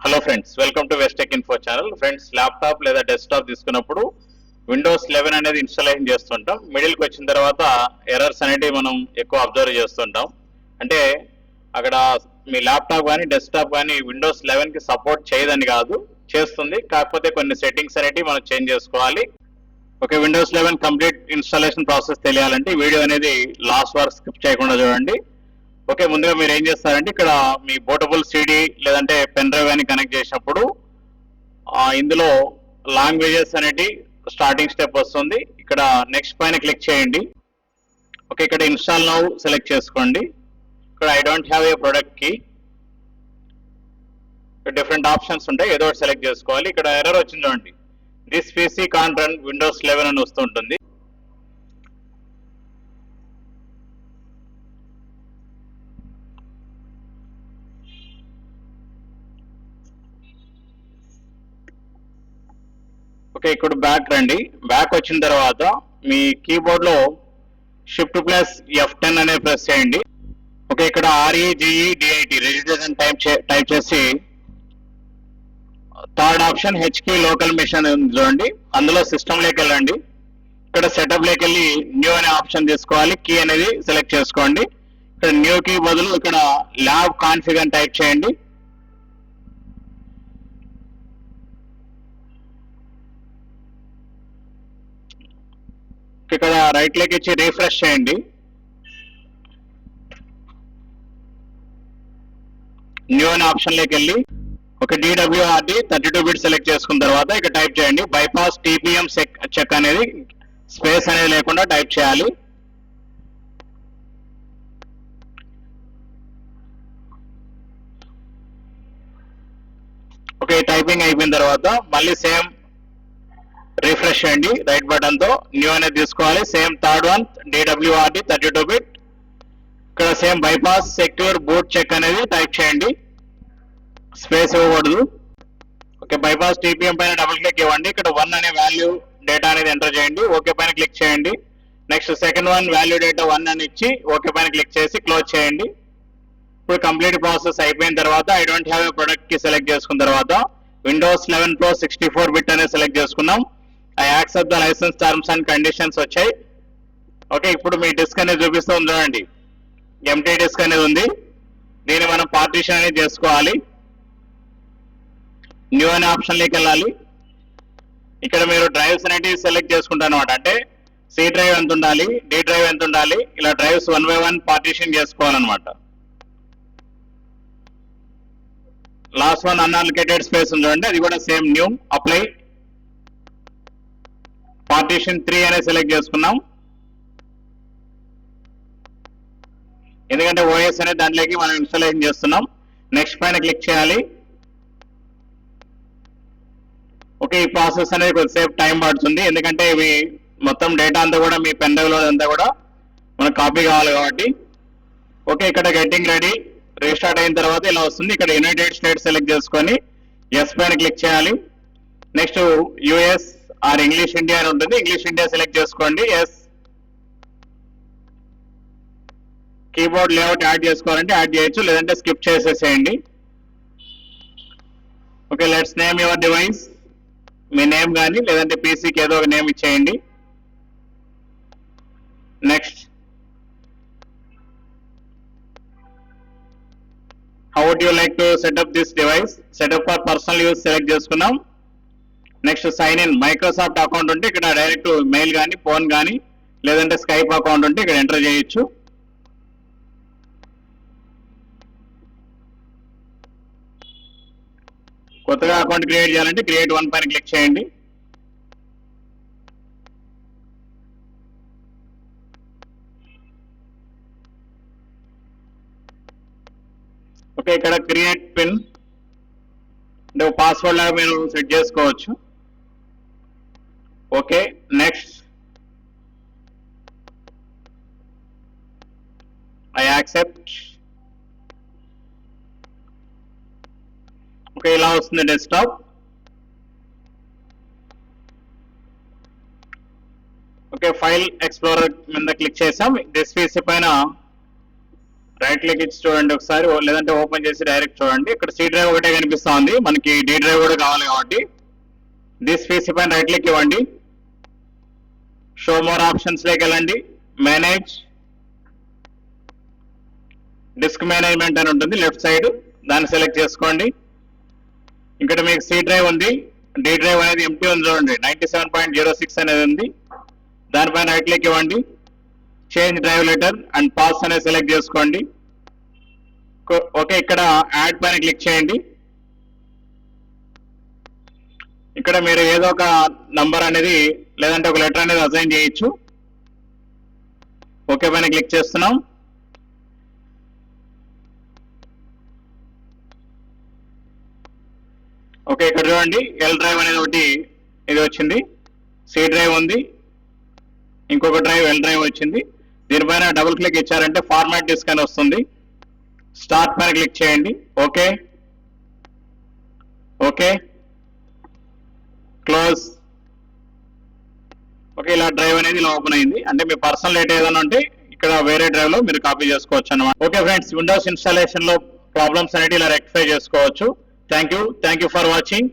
Hello friends, welcome to westech info channel. Friends, laptop లేదా desktop తీసుకున్నప్పుడు Windows 11 అనేది installation చేస్తుంటాం. మిడిల్కి వచ్చిన తర్వాత ఎర్రర్స్ అనేటివి మనం ఎక్కువ అబ్జర్వ్ చేస్తుంటాం. అంటే అక్కడ మీ ల్యాప్టాప్ కానీ డెస్క్టాప్ కానీ విండోస్ 11కి సపోర్ట్ చేయదని కాదు, చేస్తుంది. కాకపోతే కొన్ని సెట్టింగ్స్ అనేటివి మనం చేంజ్ చేసుకోవాలి. Okay, Windows 11 complete installation process తెలియాలంటే వీడియో అనేది లాస్ట్ వరకు స్కిప్ చేయకుండా చూడండి. ఓకే, ముందుగా మీరు ఏం చేస్తారంటే ఇక్కడ మీ పోర్టబుల్ సిడి లేదంటే పెన్ డ్రైవ్ అని కనెక్ట్ చేసినప్పుడు ఇందులో లాంగ్వేజెస్ అనేటి స్టార్టింగ్ స్టెప్ వస్తుంది. ఇక్కడ నెక్స్ట్ పైన క్లిక్ చేయండి. ఓకే, ఇక్కడ ఇన్స్టాల్ నౌ సెలెక్ట్ చేసుకోండి. ఇక్కడ I don't have a product కి డిఫరెంట్ ఆప్షన్స్ ఉంటాయి, ఏదో ఒకటి సెలెక్ట్ చేసుకోవాలి. ఇక్కడ ఎర్రర్ వచ్చింది చూడండి, this PC can't run Windows 11 అని వస్తుంటుంది. ఓకే, ఇక్కడ బ్యాక్ రండి. బ్యాక్ వచ్చిన తర్వాత మీ కీబోర్డ్ లో షిఫ్ట్ ప్లస్ F10 అనేది ప్రెస్ చేయండి. ఓకే, ఇక్కడ REGEDIT రిజిస్ట్రేషన్ టైప్ చేసి third option HK local machine చూడండి, అందులో సిస్టమ్ లోకి వెళ్ళండి. ఇక్కడ సెటప్ లోకి వెళ్ళి న్యూ అనే ఆప్షన్ తీసుకోవాలి. కీ అనేది సెలెక్ట్ చేసుకోండి. ఇక్కడ న్యూ కీ బదులు ఇక్కడ ల్యాబ్ కాన్ఫిగ్ అని టైప్ చేయండి. ఇక్కడ రైట్ క్లిక్ ఇచ్చి రీఫ్రెష్ చేయండి. న్యూ అనే ఆప్షన్ లోకి వెళ్ళి ఒక DWRD 32 బిట్ సెలెక్ట్ చేసుకున్న తర్వాత ఇక్కడ టైప్ చేయండి బైపాస్ TPM చెక్ అనేది స్పేస్ అనేది లేకుండా టైప్ చేయాలి. ఓకే, టైపింగ్ అయిపోయిన తర్వాత మళ్ళీ సేమ్ రిఫ్రెష్ చేయండి రైట్ బటన్ తో. న్యూ అనేది తీసుకోవాలి. Same third one DWRD 32 bit. ఇక్కడ same bypass secure boot check అనేది టైప్ చేయండి, స్పేస్ ఇవ్వకూడదు. ఓకే, బైపాస్ TPM పైన డబుల్ క్లిక్ ఇవ్వండి. ఇక్కడ 1 అనే వాల్యూ డేటా అనేది ఎంటర్ చేయండి. ఓకే పైన క్లిక్ చేయండి. Next second one value data 1 అని ఇచ్చి ఓకే పైన క్లిక్ చేసి క్లోజ్ చేయండి. ఇప్పుడు కంప్లీట్ ప్రాసెస్ అయిపోయిన తర్వాత I don't have a product కి సెలెక్ట్ చేసుకున్న తర్వాత విండోస్ 11 Pro 64 బిట్ అనేది సెలెక్ట్ చేసుకున్నాం. I accept the license terms and conditions వచ్చాయి. ఓకే, ఇప్పుడు మీ డిస్క్ అనేది చూపిస్తుంది చూడండి, ఎంటీ డిస్క్ అనేది ఉంది. దీన్ని మనం పార్టీషన్ అనేది చేసుకోవాలి. న్యూ అనే ఆప్షన్ లోకి వెళ్ళాలి. ఇక్కడ మీరు డ్రైవ్స్ అనేటివి సెలెక్ట్ చేసుకుంటారు అనమాట. అంటే C డ్రైవ్ ఎంత ఉండాలి, D డ్రైవ్ ఎంత ఉండాలి, ఇలా డ్రైవ్స్ 1 by 1 పార్టీషన్ చేసుకోవాలన్నమాట. లాస్ట్ వన్ అన్అలికేటెడ్ స్పేస్ ఉంది చూడండి, అది కూడా సేమ్ న్యూ అప్లై. పార్టీషన్ 3 అనేది సెలెక్ట్ చేసుకున్నాం, ఎందుకంటే OS అనేది దాంట్లోకి మనం ఇన్స్టాలేషన్ చేస్తున్నాం. నెక్స్ట్ పైన క్లిక్ చేయాలి. ఓకే, ఈ ప్రాసెస్ అనేది కొద్దిసేపు టైం పడుతుంది, ఎందుకంటే ఇవి మొత్తం డేటా అంతా కూడా మీ పెన్ డ్రైవ్ లో అంతా కూడా మనకు కాపీ కావాలి కాబట్టి. ఓకే, ఇక్కడ గెట్టింగ్ రెడీ రీస్టార్ట్ అయిన తర్వాత ఇలా వస్తుంది. ఇక్కడ యునైటెడ్ స్టేట్స్ సెలెక్ట్ చేసుకొని ఎస్ పైన క్లిక్ చేయాలి. Next US or English India అని ఉంటుంది, ఇంగ్లీష్ ఇండియా సెలెక్ట్ చేసుకోండి. ఎస్. కీబోర్డ్ లేఅవుట్ యాడ్ చేసుకోవాలంటే యాడ్ చేయొచ్చు, లేదంటే స్కిప్ చేసేసేయండి. Okay, let's name your device. మీ నేమ్ కానీ లేదంటే పీసీకి ఏదో ఒక నేమ్ ఇచ్చేయండి. Next how would you like to set up this device? Set up for personal use select చేసుకున్నాం. Next sign in Microsoft account ఉంటే ఇక్కడ డైరెక్ట్ మెయిల్ కానీ ఫోన్ కానీ లేదంటే స్కైప్ అకౌంట్ ఉంటే ఇక్కడ ఎంటర్ చేయొచ్చు. కొత్తగా అకౌంట్ క్రియేట్ చేయాలంటే క్రియేట్ 1 పైన క్లిక్ చేయండి. ఓకే, ఇక్కడ క్రియేట్ పిన్ అంటే పాస్వర్డ్ లాగా మీరు సెట్ చేసుకోవచ్చు. Okay, next I accept. Okay, ఇలా వస్తుంది డెస్క్టాప్. ఓకే, ఫైల్ ఎక్స్ప్లోరర్ మీద క్లిక్ చేసాం. దిస్ పీసీ పైన రైట్ క్లిక్ ఇచ్చి చూడండి ఒకసారి, లేదంటే ఓపెన్ చేసి డైరెక్ట్ చూడండి. ఇక్కడ సి డ్రైవ్ ఒకటే కనిపిస్తా ఉంది, మనకి డి డ్రైవ్ కూడా కావాలి కాబట్టి దిస్ పీసీ పైన రైట్ క్లిక్ ఇవ్వండి. షో మోర్ ఆప్షన్స్ లోకి వెళ్ళండి. మేనేజ్ డిస్క్ మేనేజ్మెంట్ అని ఉంటుంది లెఫ్ట్ సైడ్, దాన్ని సెలెక్ట్ చేసుకోండి. ఇక్కడ మీకు సి డ్రైవ్ ఉంది, డి డ్రైవ్ అనేది ఎంటీ ఉంది చూడండి, 97.06 అనేది ఉంది. దానిపైన రైట్ క్లిక్ ఇవ్వండి. Change drive letter and pass అనేది సెలెక్ట్ చేసుకోండి. ఓకే, ఇక్కడ యాడ్ పైన క్లిక్ చేయండి. ఇక్కడ మీరు ఏదో ఒక నంబర్ అనేది లేదంటే ఒక లెటర్ అనేది అసైన్ చేయొచ్చు. ఓకే పైన క్లిక్ చేస్తున్నాం. ఓకే, ఇక్కడ చూడండి ఎల్ డ్రైవ్ అనేది ఒకటి ఇది వచ్చింది, సి డ్రైవ్ ఉంది, ఇంకొక డ్రైవ్ ఎల్ డ్రైవ్ వచ్చింది. దీనిపైన డబుల్ క్లిక్ ఇచ్చారంటే ఫార్మాట్ డిస్క్ అని వస్తుంది. స్టార్ట్ పైన క్లిక్ చేయండి. Okay okay close. ఓకే, ఇలా డ్రైవ్ అనేది ఇలా ఓపెన్ అయింది. అంటే మీ పర్సనల్ డేటా ఏదైనా ఉంటే ఇక్కడ వేరే డ్రైవ్ లో మీరు కాపీ చేసుకోవచ్చు అన్నమాట. ఓకే ఫ్రెండ్స్, విండోస్ ఇన్స్టాలేషన్ లో ప్రాబ్లమ్స్ అనేది ఇలా రెక్టిఫై చేసుకోవచ్చు. Thank you for watching.